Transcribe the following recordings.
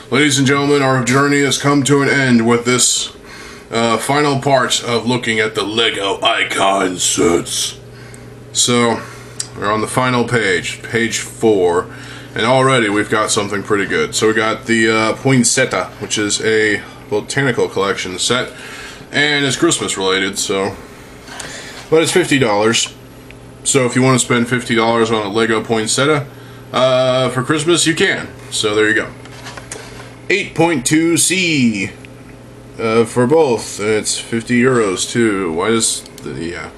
Ladies and gentlemen, our journey has come to an end with this final part of looking at the LEGO icon sets. So, we're on the final page, page 4, and already we've got something pretty good. So we got the Poinsettia, which is a botanical collection set, and it's Christmas related, so... But it's $50, so if you want to spend $50 on a LEGO Poinsettia for Christmas, you can. So there you go. 8.2C for both. It's 50 euros too. Why does yeah?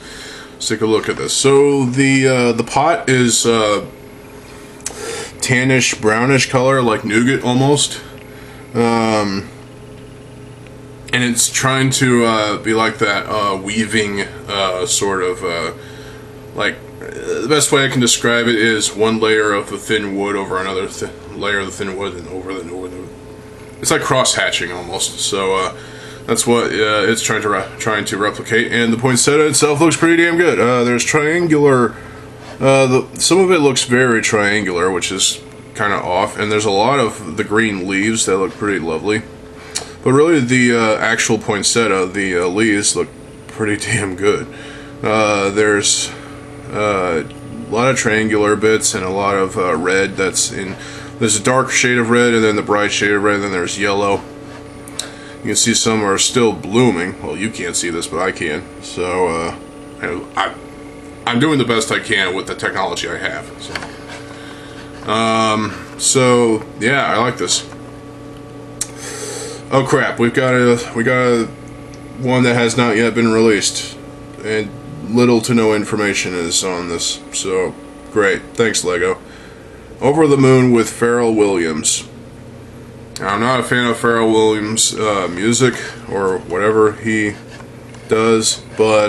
Let's take a look at this. So the pot is tannish brownish color, like nougat almost, and it's trying to be like that weaving sort of like the best way I can describe it is one layer of the thin wood over another layer of the thin wood and over the wood. It's like cross-hatching almost, so that's what it's trying to replicate. And the poinsettia itself looks pretty damn good. There's triangular, some of it looks very triangular, which is kind of off, and there's a lot of the green leaves that look pretty lovely. But really, the actual poinsettia, the leaves look pretty damn good. There's a lot of triangular bits and a lot of red that's in. There's a dark shade of red, and then the bright shade of red, and then there's yellow. You can see some are still blooming. Well, you can't see this, but I can. So, I'm doing the best I can with the technology I have. So yeah, I like this. Oh crap, we got a one that has not yet been released, and little to no information is on this. So, great. Thanks, LEGO. Over the Moon with Pharrell Williams. I'm not a fan of Pharrell Williams' music or whatever he does, but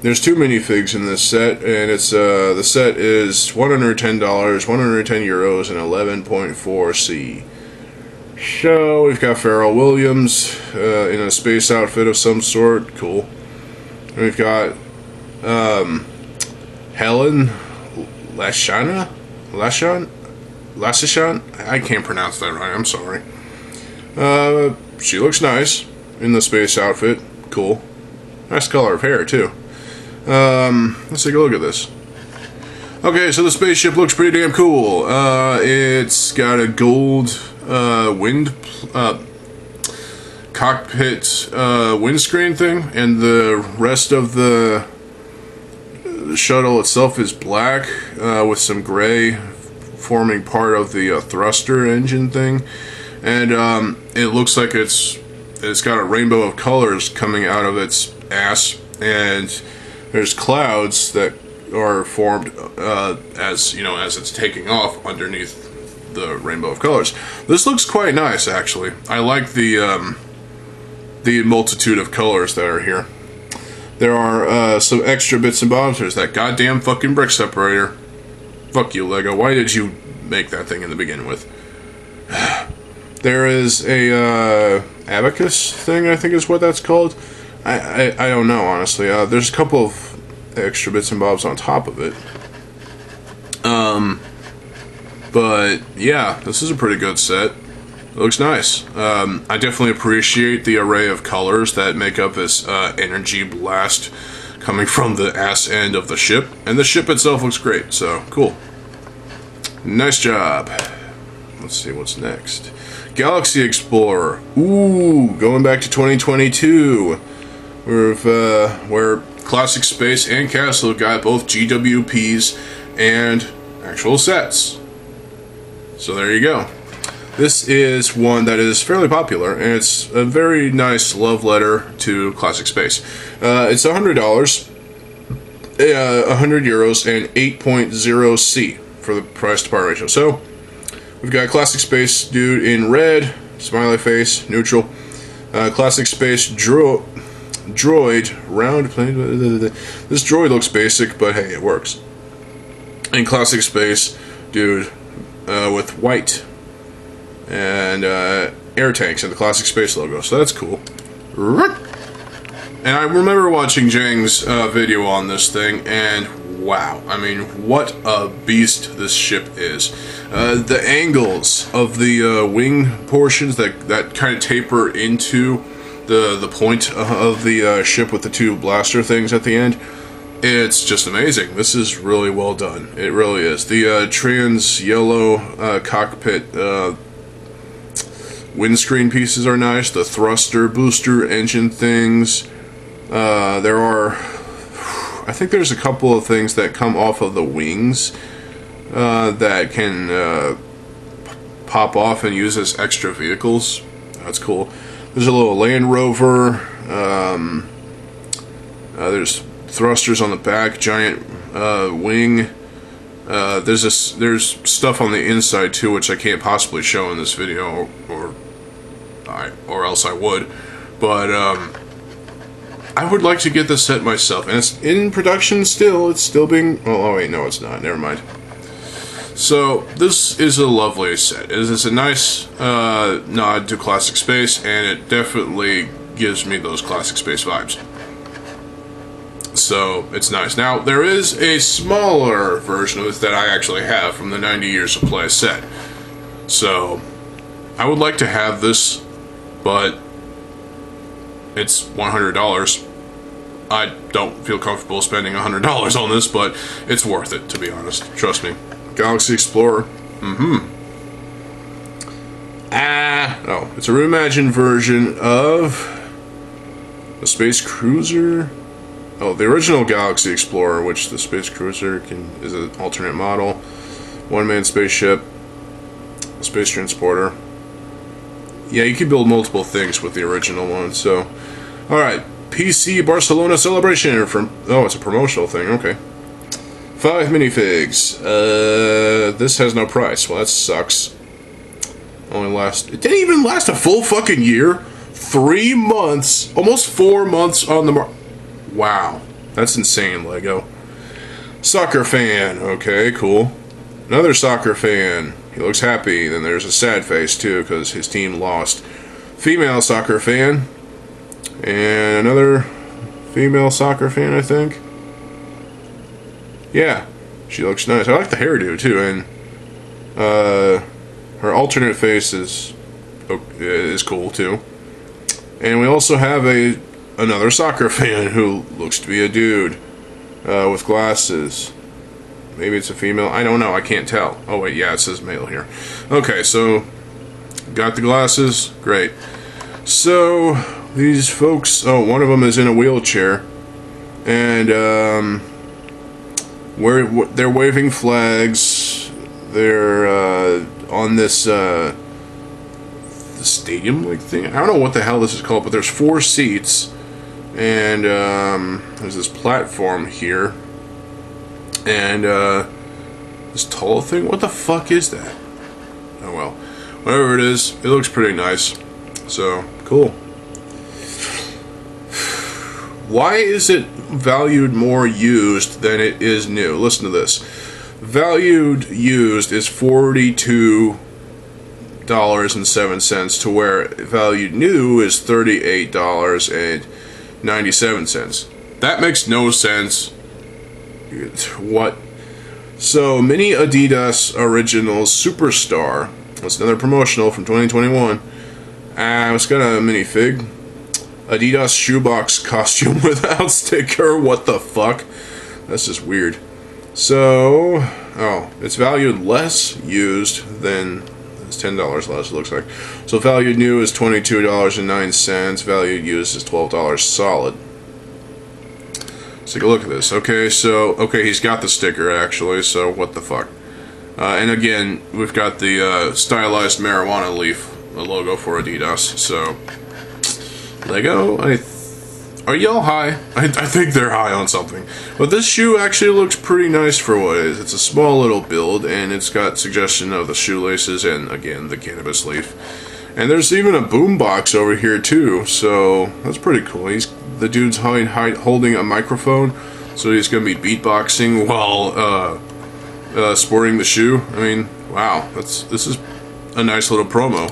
there's two minifigs in this set, and it's the set is $110, 110 euros, and 11.4C. So we've got Pharrell Williams in a space outfit of some sort. Cool. And we've got Helen Lashan? I can't pronounce that right, I'm sorry. She looks nice in the space outfit. Cool. Nice color of hair, too. Let's take a look at this. Okay, so the spaceship looks pretty damn cool. It's got a gold cockpit windscreen thing, and the rest of the shuttle itself is black with some gray forming part of the thruster engine thing, and it looks like it's got a rainbow of colors coming out of its ass, and there's clouds that are formed as it's taking off underneath the rainbow of colors. This looks quite nice, actually. I like the multitude of colors that are here. There are some extra bits and bobs. There's that goddamn fucking brick separator. Fuck you, LEGO. Why did you make that thing in the beginning with? There is a abacus thing, I think is what that's called. I don't know, honestly. There's a couple of extra bits and bobs on top of it. But yeah, this is a pretty good set. It looks nice. I definitely appreciate the array of colors that make up this energy blast coming from the ass end of the ship. And the ship itself looks great, so cool. Nice job. Let's see what's next. Galaxy Explorer. Ooh, going back to 2022. Where Classic Space and Castle got both GWPs and actual sets. So there you go. This is one that is fairly popular, and it's a very nice love letter to Classic Space. It's $100, 100 euros, and 8.0C for the price to par ratio. So we've got Classic Space dude in red, smiley face, neutral. Classic Space droid round plane. This droid looks basic, but hey, it works. And Classic Space dude with white and air tanks and the Classic Space logo, so that's cool. And I remember watching Jang's video on this thing, and wow. I mean, what a beast this ship is. The angles of the wing portions that kind of taper into the point of the ship with the two blaster things at the end, it's just amazing. This is really well done. It really is. The trans yellow cockpit windscreen pieces are nice. The thruster, booster, engine things. There are, I think there's a couple of things that come off of the wings that can pop off and use as extra vehicles. That's cool. There's a little Land Rover. There's thrusters on the back, giant wing. There's stuff on the inside too, which I can't possibly show in this video, or else I would. But I would like to get this set myself, and it's in production still. It's still being. Oh wait, no, it's not. Never mind. So this is a lovely set. It is a nice nod to classic space, and it definitely gives me those classic space vibes. So it's nice. Now there is a smaller version of this that I actually have from the 90 Years of Play set. So I would like to have this, but it's $100. I don't feel comfortable spending $100 on this, but it's worth it, to be honest. Trust me. Galaxy Explorer. Oh, it's a reimagined version of the Space Cruiser. Oh, the original Galaxy Explorer, which the Space Cruiser is an alternate model. One-man spaceship. Space transporter. Yeah, you can build multiple things with the original one, so. Alright, PC Barcelona Celebration from. Oh, it's a promotional thing, okay. 5 minifigs. This has no price. Well, that sucks. It didn't even last a full fucking year. 3 months, almost 4 months on the market. Wow, that's insane, Lego. Soccer fan. Okay, cool. Another soccer fan. He looks happy. Then there's a sad face too, because his team lost. Female soccer fan. And another female soccer fan, I think. Yeah, she looks nice. I like the hairdo too, and her alternate face is cool too. And we also have another soccer fan who looks to be a dude with glasses. Maybe it's a female. I don't know. I can't tell. Oh wait, yeah, it says male here. Okay, so got the glasses. Great. So these folks. Oh, one of them is in a wheelchair, and they're waving flags. They're on this stadium-like thing. I don't know what the hell this is called, but there's 4 seats, and there's this platform here, and this tall thing. What the fuck is that? Oh well, whatever it is, it looks pretty nice. So cool. Why is it valued more used than it is new? Listen to this. Valued used is $42.07 to where valued new is $38.97. That makes no sense. What? So, Mini Adidas Originals Superstar. That's another promotional from 2021. It's got a minifig. Adidas shoebox costume without sticker. What the fuck? That's just weird. So, oh, it's valued less used than. It's $10 less, it looks like. So valued new is $22.09. Valued used is $12 solid. Let's take a look at this. Okay, so he's got the sticker actually. So what the fuck? And again, we've got the stylized marijuana leaf logo for Adidas. So Lego, are y'all high? I think they're high on something. But this shoe actually looks pretty nice for what it is. It's a small little build, and it's got suggestion of the shoelaces and, again, the cannabis leaf. And there's even a boombox over here, too, so that's pretty cool. The dude's holding a microphone, so he's going to be beatboxing while sporting the shoe. I mean, wow, this is a nice little promo.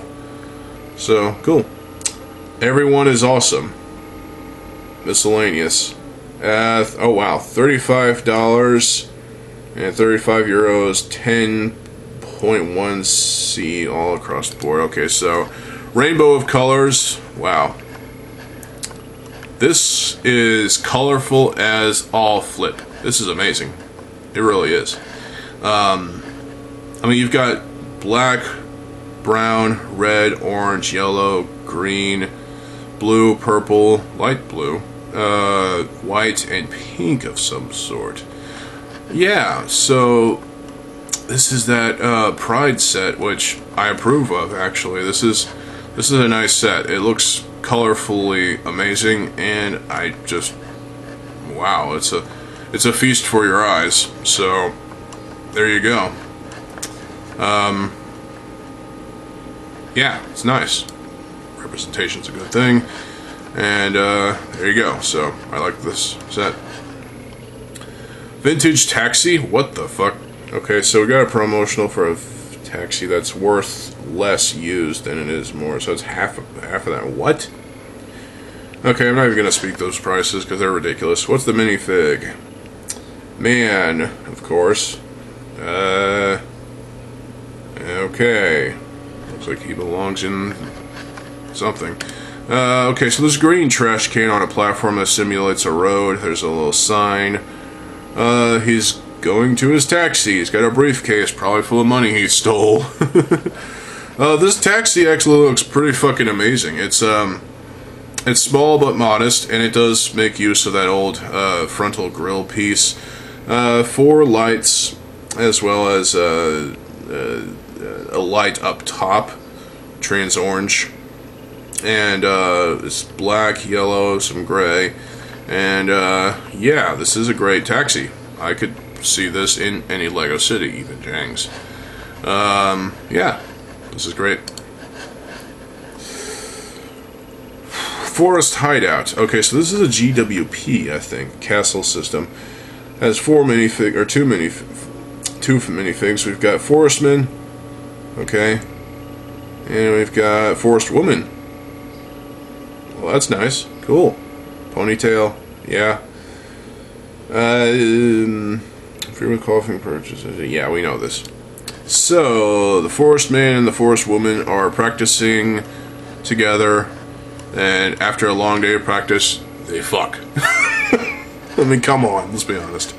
So, cool. Everyone is awesome. Miscellaneous. Oh wow, $35 and 35 euros, 10.1 C all across the board. Okay, so rainbow of colors. Wow. This is colorful as all flip. This is amazing. It really is. I mean, you've got black, brown, red, orange, yellow, green, blue, purple, light blue, white, and pink of some sort. Yeah, so this is that Pride set, which I approve of. Actually, this is a nice set. It looks colorfully amazing, and I just, wow, it's a feast for your eyes. So there you go. Yeah, it's nice. Representation's a good thing, and there you go. So I like this set. Vintage taxi? What the fuck? Okay, so we got a promotional for a taxi that's worth less used than it is more, so it's half of that. What? Okay, I'm not even gonna speak those prices because they're ridiculous. What's the minifig? Man, of course. Okay. Looks like he belongs in something. Okay, so this green trash can on a platform that simulates a road. There's a little sign. He's going to his taxi. He's got a briefcase, probably full of money he stole. This taxi actually looks pretty fucking amazing. It's small but modest, and it does make use of that old frontal grille piece. 4 lights, as well as a light up top, trans orange, and it's black, yellow, some gray, and yeah, this is a great taxi. I could see this in any Lego city, even Jang's. Yeah, this is great. Forest Hideout. Okay, so this is a GWP, I think, castle system. Has 2 minifigs. We've got Forestman, okay, and we've got Forest Woman. Well, that's nice. Cool. Ponytail, yeah. Frequent coughing purchases. Yeah, we know this. So the Forest Man and the Forest Woman are practicing together, and after a long day of practice, they fuck. I mean, come on, let's be honest.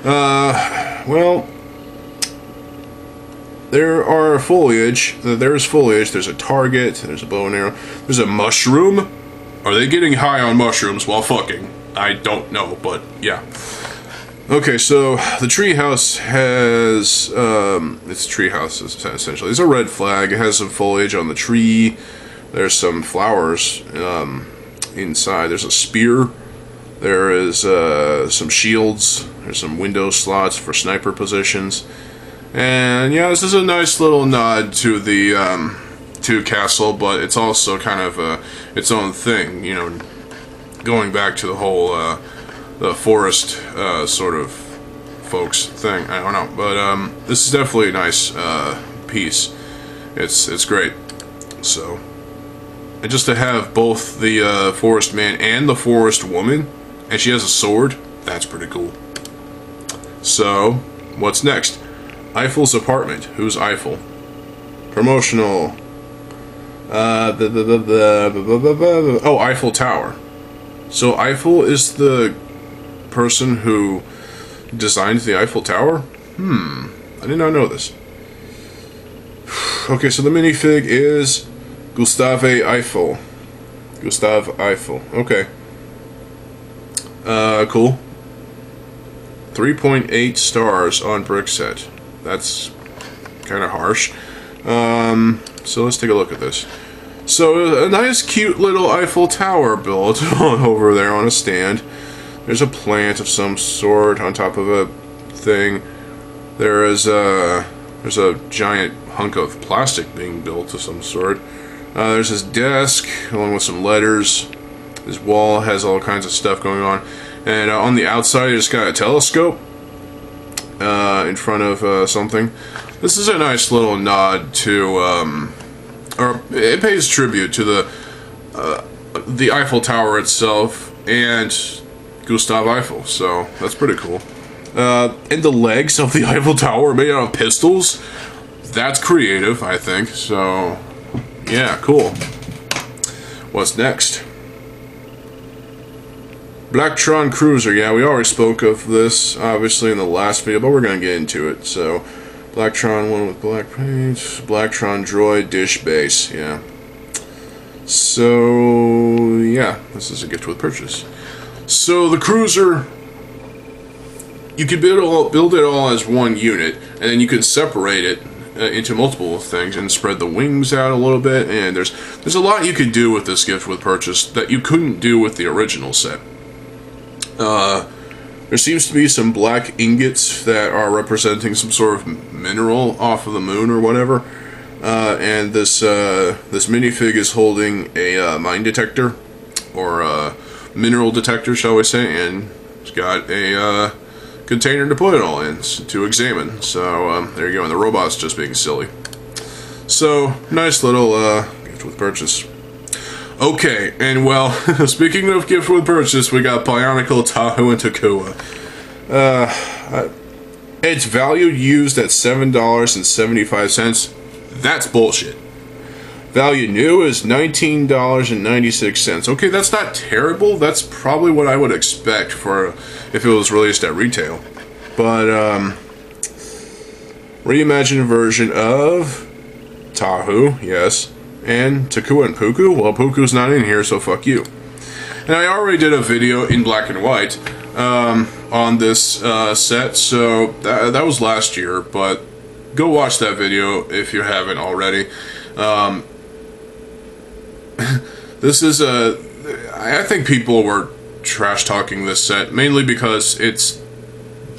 Well, there's foliage, there's a target, there's a bow and arrow, there's a mushroom. Are they getting high on mushrooms while fucking? I don't know, but yeah. Okay, so the treehouse has, it's a treehouse essentially. It's a red flag, it has some foliage on the tree, there's some flowers inside, there's a spear. There is some shields, there's some window slots for sniper positions, and yeah, this is a nice little nod to the to Castle, but it's also kind of its own thing, you know, going back to the whole the forest sort of folks thing. I don't know, but this is definitely a nice piece. It's great. So, and just to have both the Forest Man and the Forest Woman, and she has a sword, that's pretty cool. So, what's next? Eiffel's apartment. Who's Eiffel? Promotional. Oh, Eiffel Tower. So Eiffel is the person who designed the Eiffel Tower? I did not know this. Okay, so the minifig is Gustave Eiffel. Gustave Eiffel. Okay. Cool. 3.8 stars on Brickset. That's kind of harsh. So let's take a look at this. So a nice cute little Eiffel Tower built over there on a stand. There's a plant of some sort on top of a thing. There's a giant hunk of plastic being built of some sort. There's his desk along with some letters. His wall has all kinds of stuff going on. And on the outside, it's got a telescope in front of something. This is a nice little nod to, or it pays tribute to the Eiffel Tower itself, and Gustav Eiffel, so that's pretty cool. And the legs of the Eiffel Tower are made out of pistols. That's creative, I think. So, yeah, cool. What's next? Blacktron Cruiser. Yeah, we already spoke of this, obviously, in the last video, but we're going to get into it. So, Blacktron, one with black paint. Blacktron Droid Dish Base. Yeah. So, yeah, this is a gift with purchase. So, the Cruiser, you can build it all as one unit, and then you can separate it into multiple things and spread the wings out a little bit, and there's a lot you could do with this gift with purchase that you couldn't do with the original set. There seems to be some black ingots that are representing some sort of mineral off of the moon or whatever, and this minifig is holding a mine detector, or a mineral detector, shall we say, and it's got a container to put it all in to examine. So there you go, and the robot's just being silly. So nice little gift with purchase. Okay, and well, speaking of gift with purchase, we got Bionicle, Tahu, and Takua. It's valued used at $7.75. That's bullshit. Value new is $19.96. Okay, that's not terrible. That's probably what I would expect for if it was released at retail. But reimagined version of Tahu, yes, and Takua and Puku. Well, Puku's not in here, so fuck you. And I already did a video in black and white on this set, so that was last year. But go watch that video if you haven't already. This is I think people were trash talking this set mainly because it's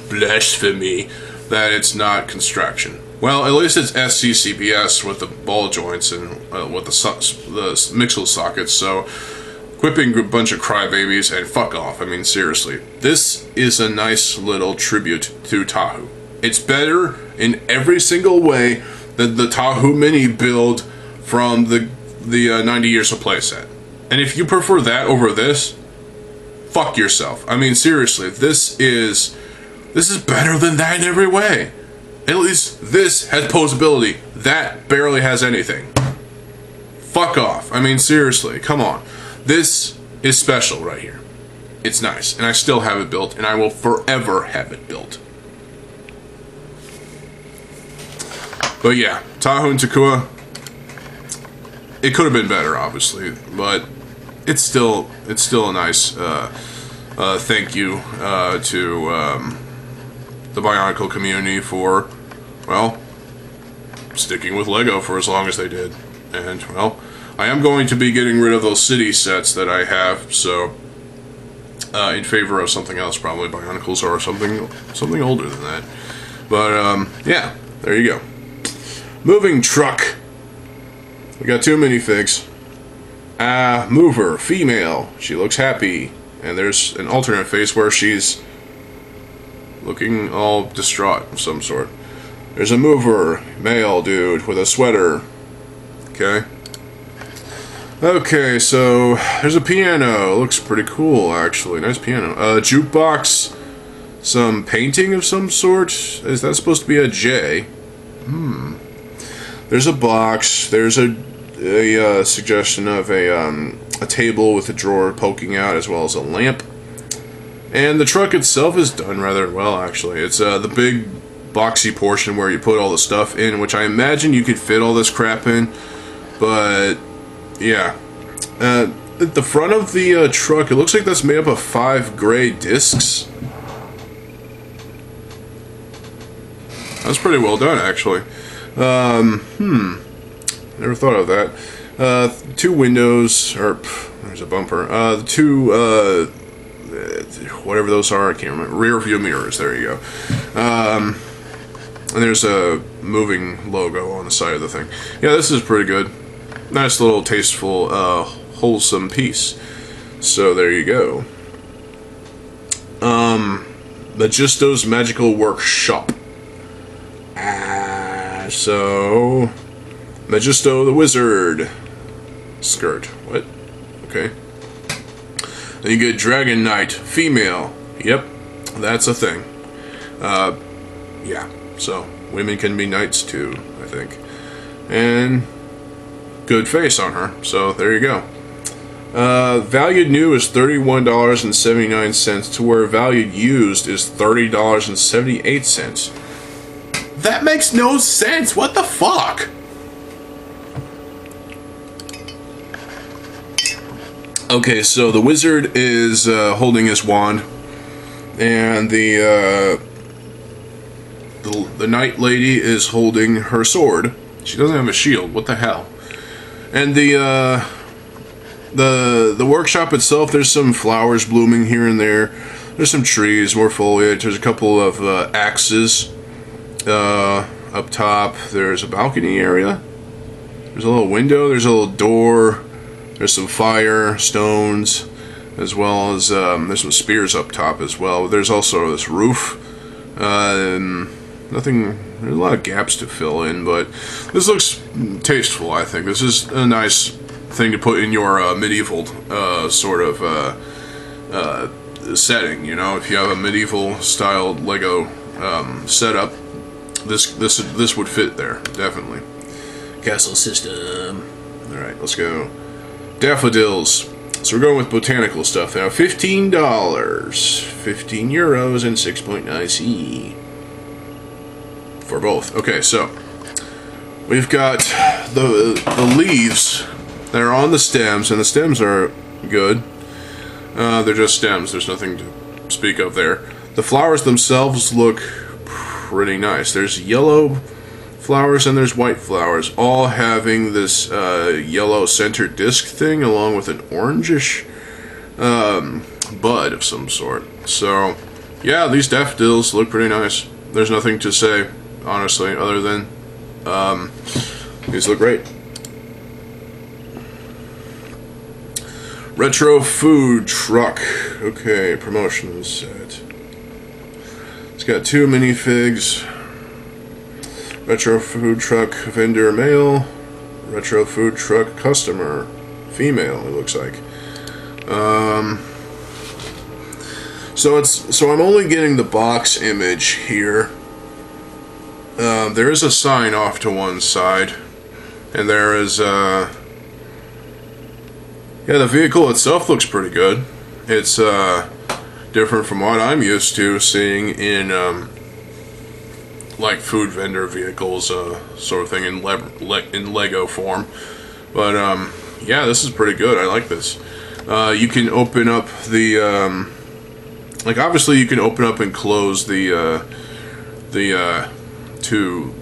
blasphemy that it's not construction. Well, at least it's SCCBS with the ball joints and with the Mixel sockets. So, equipping a bunch of crybabies and fuck off. I mean, seriously, this is a nice little tribute to Tahu. It's better in every single way than the Tahu mini build from the 90 Years of Play set. And if you prefer that over this, fuck yourself. I mean, seriously, this is better than that in every way. At least this has posability. That barely has anything. Fuck off. I mean, seriously, come on. This is special right here. It's nice, and I still have it built, and I will forever have it built. But yeah, Tahu and Takua, it could have been better, obviously, but it's still a nice thank you to the Bionicle community for, well, sticking with Lego for as long as they did. And, well, I am going to be getting rid of those city sets that I have, so in favor of something else, probably Bionicles or something older than that. But yeah, there you go. Moving truck. We got two minifigs. Mover, female. She looks happy. And there's an alternate face where she's looking all distraught of some sort. There's a mover, male dude with a sweater. Okay. Okay, so there's a piano. It looks pretty cool, actually. Nice piano. Jukebox. Some painting of some sort. Is that supposed to be a J? There's a box. There's a suggestion of a table with a drawer poking out, as well as a lamp. And the truck itself is done rather well, actually. It's the big boxy portion where you put all the stuff in, which I imagine you could fit all this crap in. But yeah, at the front of the truck, it looks like that's made up of 5 gray discs. That's pretty well done, actually. Never thought of that. 2 windows, or there's a bumper. The 2 whatever those are, I can't remember. Rear view mirrors. There you go. And there's a moving logo on the side of the thing. Yeah, this is pretty good. Nice little tasteful, wholesome piece. So there you go. Magisto's Magical Workshop. So Magisto the Wizard. Skirt. What? Okay. Then you get Dragon Knight, female. Yep, that's a thing. Yeah, so women can be knights too, I think. And good face on her, so there you go. Valued new is $31.79 to where valued used is $30.78. That makes no sense. What the fuck? Okay, so the wizard is holding his wand, and the knight lady is holding her sword. She doesn't have a shield. What the hell? And the workshop itself, there's some flowers blooming here and there. There's some trees, more foliage. There's a couple of axes up top. There's a balcony area. There's a little window. There's a little door. There's some fire, stones, as well as there's some spears up top as well. There's also this roof. Nothing. There's a lot of gaps to fill in, but this looks tasteful. I think this is a nice thing to put in your medieval sort of setting. You know, if you have a medieval styled Lego setup, this would fit there definitely. Castle system. All right, let's go. Daffodils. So we're going with botanical stuff now. $15, 15 euros, and 6.9C for both. Okay, so we've got the leaves that are on the stems, and the stems are good. They're just stems. There's nothing to speak of there. The flowers themselves look pretty nice. There's yellow flowers and there's white flowers, all having this yellow center disc thing along with an orangish bud of some sort. So yeah, these daffodils look pretty nice. There's nothing to say, honestly, other than these look great. Retro food truck. Okay, promotion set. It's got 2 minifigs. Retro food truck vendor male. Retro food truck customer female. It looks like. So I'm only getting the box image here. There is a sign off to one side, and there is yeah, the vehicle itself looks pretty good. It's different from what I'm used to seeing in like food vendor vehicles, sort of thing in Lego form. But yeah, this is pretty good. I like this. You can open up the like obviously you can open up and close the 2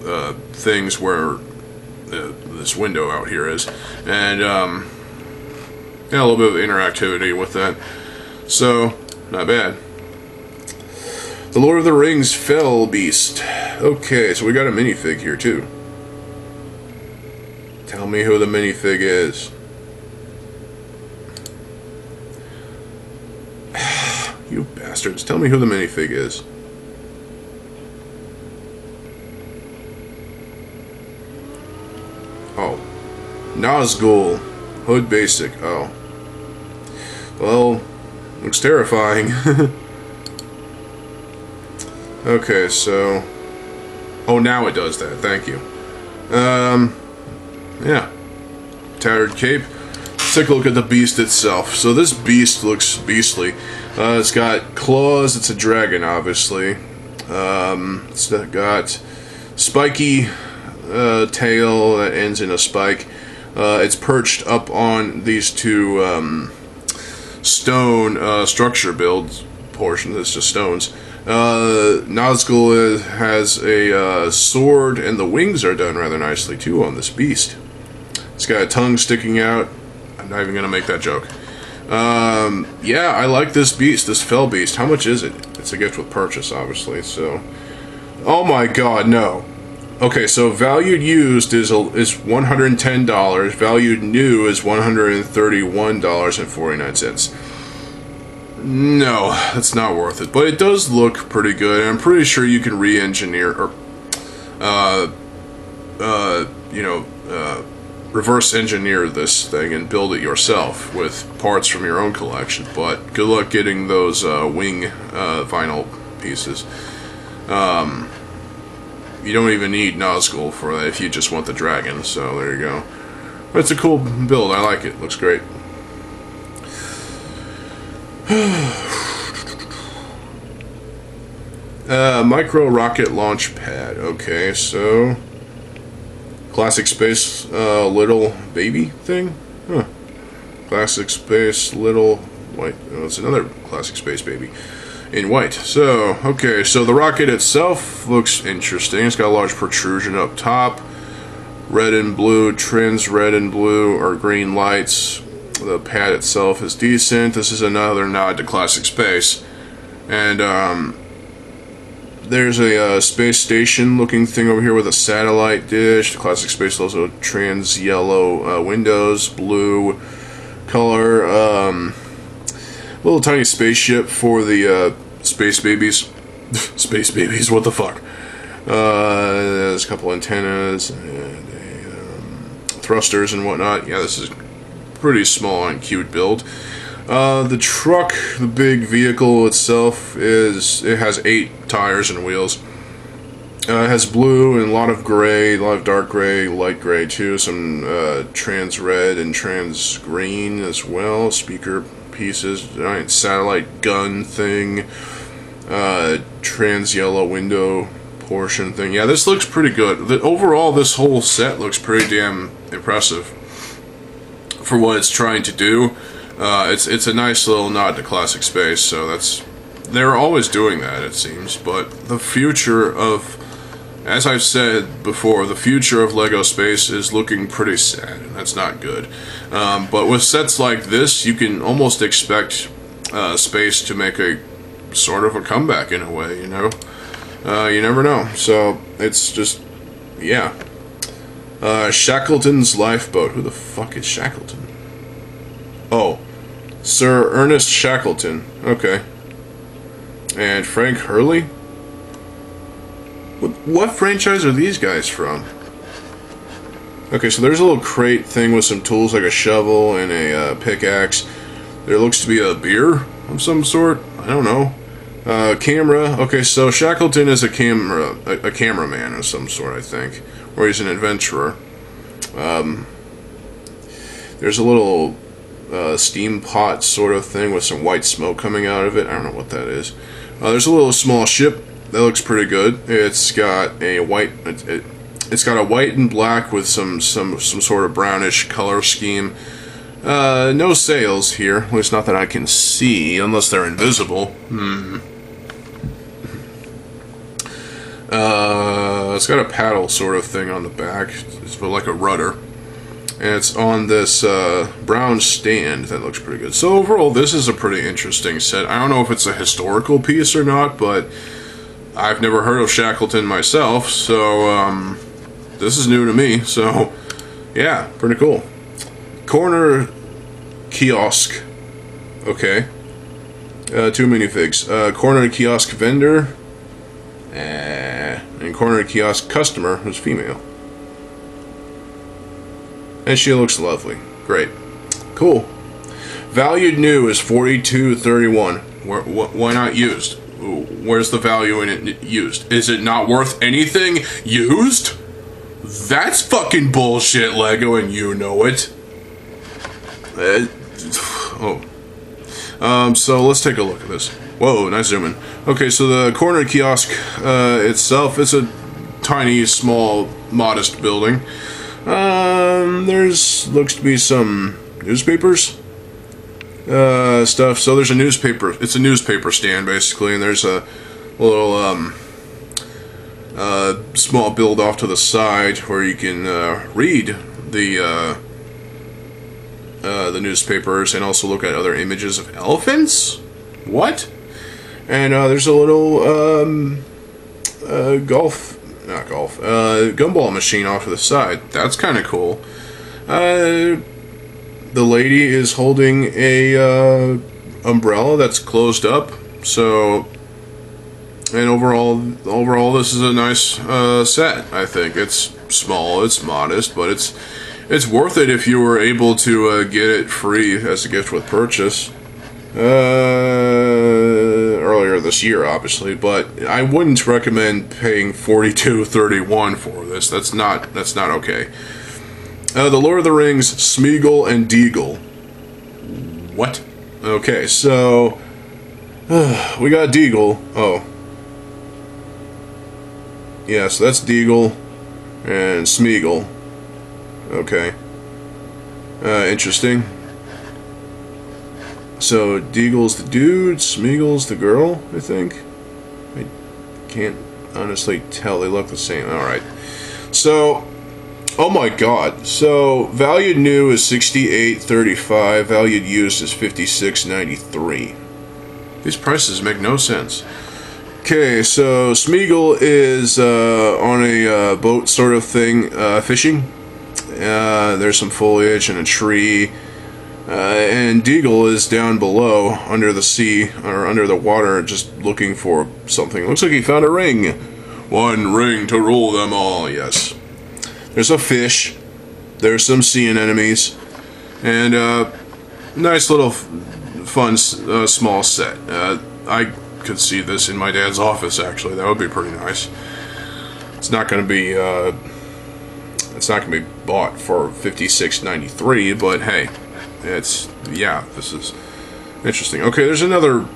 things where this window out here is, and yeah, a little bit of interactivity with that. So not bad. The Lord of the Rings Fell Beast. Okay, so we got a minifig here too. Tell me who the minifig is. You bastards, tell me who the minifig is. Oh. Nazgul. Hood Basic. Oh. Well, looks terrifying. Okay, so... Oh, now it does that. Thank you. Yeah. Tattered cape. Let's take a look at the beast itself. So this beast looks beastly. It's got claws. It's a dragon, obviously. It's got spiky tail that ends in a spike. It's perched up on these 2 stone structure build portions. It's just stones. Nazgul has a sword, and the wings are done rather nicely too on this beast. It's got a tongue sticking out. I'm not even gonna make that joke. Yeah, I like this beast, this fell beast. How much is it? It's a gift with purchase, obviously. So, oh my God, no. Okay, so valued used is $110. Valued new is $131.49. No, that's not worth it. But it does look pretty good, and I'm pretty sure you can re-engineer or, you know, reverse engineer this thing and build it yourself with parts from your own collection. But good luck getting those wing vinyl pieces. You don't even need Nazgul for that if you just want the dragon, so there you go. But it's a cool build, I like it, looks great. Micro rocket launch pad, okay, so... Classic space little baby thing? Huh. Classic space little white, oh, it's another classic space baby. In white. So, okay, so the rocket itself looks interesting. It's got a large protrusion up top. Red and blue, trans red and blue or green lights. The pad itself is decent. This is another nod to classic space. And, there's a space station looking thing over here with a satellite dish. The classic space also trans yellow windows, blue color. Little tiny spaceship for the space babies. Space babies, what the fuck? There's a couple antennas and thrusters and whatnot. Yeah, this is pretty small and cute build. The truck, the big vehicle itself, it has 8 tires and wheels. It has blue and a lot of gray, a lot of dark gray, light gray too, some trans red and trans green as well, speaker pieces, giant satellite gun thing, trans yellow window portion thing. Yeah, this looks pretty good. Overall, this whole set looks pretty damn impressive for what it's trying to do. It's a nice little nod to classic space, so they're always doing that, it seems. But the future of, as I've said before, the future of LEGO Space is looking pretty sad, and that's not good. But with sets like this, you can almost expect Space to make a sort of a comeback in a way, you know? You never know. So, it's just, yeah. Shackleton's Lifeboat. Who the fuck is Shackleton? Oh, Sir Ernest Shackleton. Okay. And Frank Hurley? What franchise are these guys from? Okay, so there's a little crate thing with some tools like a shovel and a pickaxe. There looks to be a beer of some sort. I don't know. Camera. Okay, so Shackleton is a cameraman of some sort, I think. Or he's an adventurer. There's a little steam pot sort of thing with some white smoke coming out of it. I don't know what that is. There's a little small ship that looks pretty good. It's got a white. It's got a white and black with some sort of brownish color scheme. No sails here, at least not that I can see, unless they're invisible. It's got a paddle sort of thing on the back. It's like a rudder. And it's on this brown stand that looks pretty good. So overall, this is a pretty interesting set. I don't know if it's a historical piece or not, but I've never heard of Shackleton myself, so this is new to me. So yeah, pretty cool. Corner kiosk. Okay. 2 minifigs. Corner kiosk vendor. And corner kiosk customer, who's female. And she looks lovely. Great. Cool. Valued new is $42.31. Why not used? Where's the value in it used? Is it not worth anything used? That's fucking bullshit, LEGO, and you know it. So let's take a look at this. Whoa, nice zoom in. Okay, so the corner kiosk itself is a tiny, small, modest building. There's looks to be some newspapers stuff. So there's a newspaper. It's a newspaper stand basically, and there's a little small build off to the side where you can read the newspapers and also look at other images of elephants. What? And there's a little gumball machine off to the side. That's kind of cool. The lady is holding a umbrella that's closed up. So, and overall, this is a nice set. I think it's small, it's modest, but it's It's worth it if you were able to get it free as a gift with purchase. Earlier this year, obviously, but I wouldn't recommend paying $42.31 for this. That's not okay. The Lord of the Rings, Smeagol and Deagle. What? Okay, so we got Deagle. Oh, yeah. So that's Deagle and Smeagol. Okay. Interesting. So, Deagle's the dude, Smeagol's the girl, I think. I can't honestly tell. They look the same. Alright. So, oh my god. So, valued new is $68.35. Valued used is $56.93. These prices make no sense. Okay, so Smeagol is on a boat sort of thing, fishing. There's some foliage and a tree. And Deagle is down below, under the sea, or under the water, just looking for something. Looks like he found a ring. One ring to rule them all, yes. There's a fish. There's some sea anemones. And nice little fun small set. I could see this in my dad's office, actually. That would be pretty nice. It's not going to be bought for $56.93, but hey. It's, yeah, this is interesting. Okay, there's another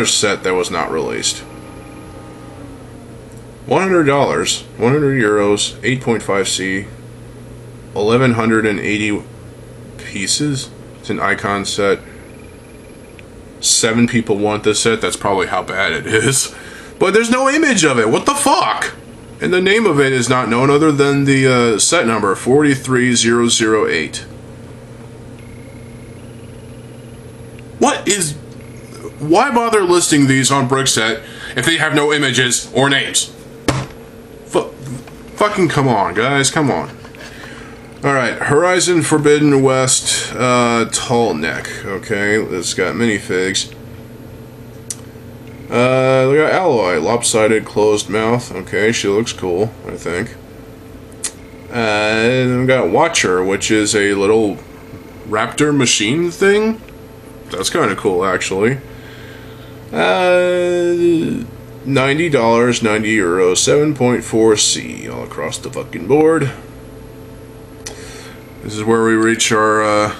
set that was not released. $100, 100 euros, 8.5C, 1,180 pieces. It's an icon set. 7 people want this set. That's probably how bad it is. But there's no image of it. What the fuck? And the name of it is not known other than the set number, 43008. Why bother listing these on Brickset if they have no images or names? Fucking come on, guys, come on. Alright, Horizon Forbidden West, Tall Neck. Okay, it's got minifigs. We got Alloy, Lopsided Closed Mouth. Okay, she looks cool, I think. And we got Watcher, which is a little raptor machine thing. That's kind of cool, actually. $90, 90 euros, 7.4C all across the fucking board. This is where we reach our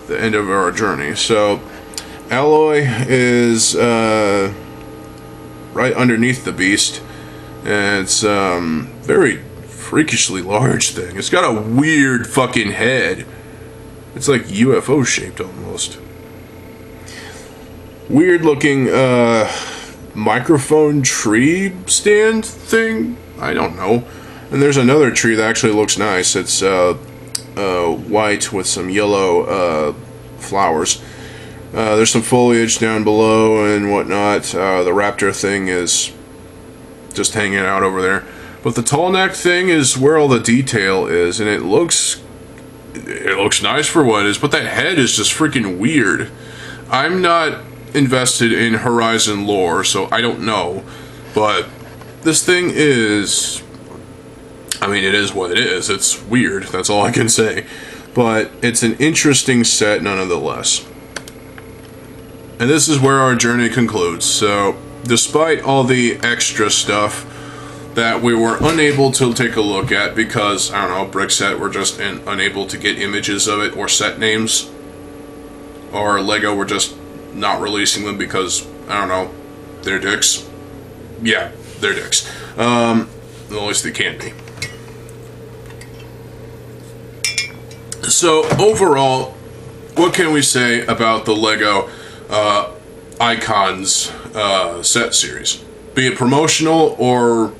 the end of our journey. So, Alloy is right underneath the beast, and it's very freakishly large thing. It's got a weird fucking head. It's like UFO shaped almost. Weird looking microphone tree stand thing? I don't know. And there's another tree that actually looks nice. It's white with some yellow flowers. There's some foliage down below and whatnot. The raptor thing is just hanging out over there. But the tall neck thing is where all the detail is, and it looks nice for what it is, but that head is just freaking weird. I'm not invested in Horizon lore, so I don't know, but this thing is, I mean, it is what it is. It's weird, that's all I can say, but it's an interesting set nonetheless. And this is where our journey concludes. So despite all the extra stuff that we were unable to take a look at because, I don't know, Brickset were just unable to get images of it or set names, or Lego were just not releasing them because, I don't know, they're dicks. Yeah, they're dicks. At least they can be. So overall, what can we say about the Lego Icons set series? Be it promotional or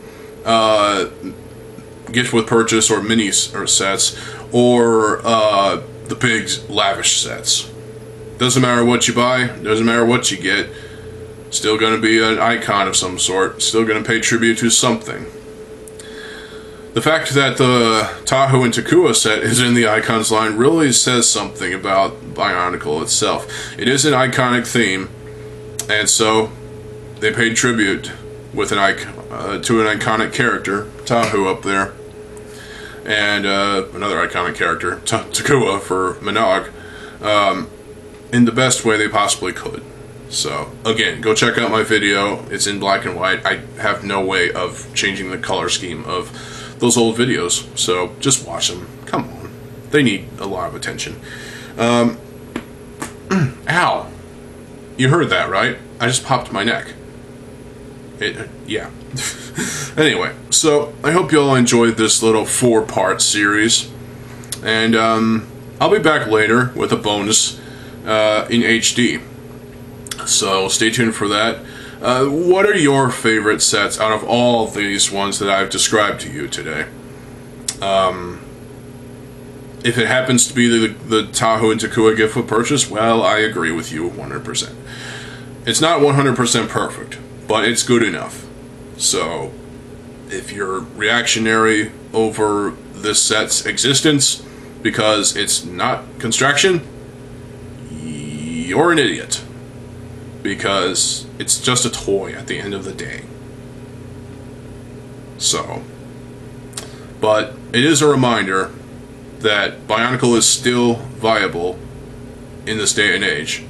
gift with purchase or mini or sets, or the big lavish sets. Doesn't matter what you buy, doesn't matter what you get, still going to be an icon of some sort, still going to pay tribute to something. The fact that the Tahoe and Takua set is in the Icons line really says something about Bionicle itself. It is an iconic theme, and so they paid tribute with an to an iconic character, Tahoe, up there. and another iconic character, Takua for Minogue, in the best way they possibly could. So, again, go check out my video. It's in black and white. I have no way of changing the color scheme of those old videos, so just watch them. Come on. They need a lot of attention. Ow. You heard that, right? I just popped my neck. Yeah. Anyway, so I hope you all enjoyed this little 4-part series. And I'll be back later with a bonus in HD. So stay tuned for that. What are your favorite sets out of all these ones that I've described to you today? If it happens to be the Tahu and Takua gift with purchase, well, I agree with you 100%. It's not 100% perfect, but it's good enough. So, if you're reactionary over this set's existence because it's not construction, you're an idiot. Because it's just a toy at the end of the day. So, but it is a reminder that Bionicle is still viable in this day and age.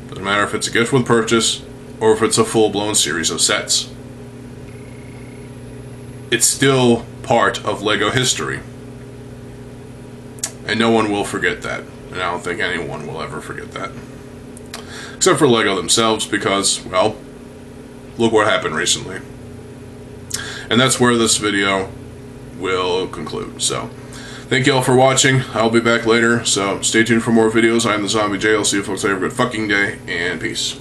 Doesn't matter if it's a gift with purchase or if it's a full-blown series of sets. It's still part of LEGO history. And no one will forget that. And I don't think anyone will ever forget that. Except for LEGO themselves, because, well, look what happened recently. And that's where this video will conclude. So, thank you all for watching. I'll be back later, so stay tuned for more videos. I'm TheZOMBIEJ. I'll see you folks later. Have a good fucking day, and peace.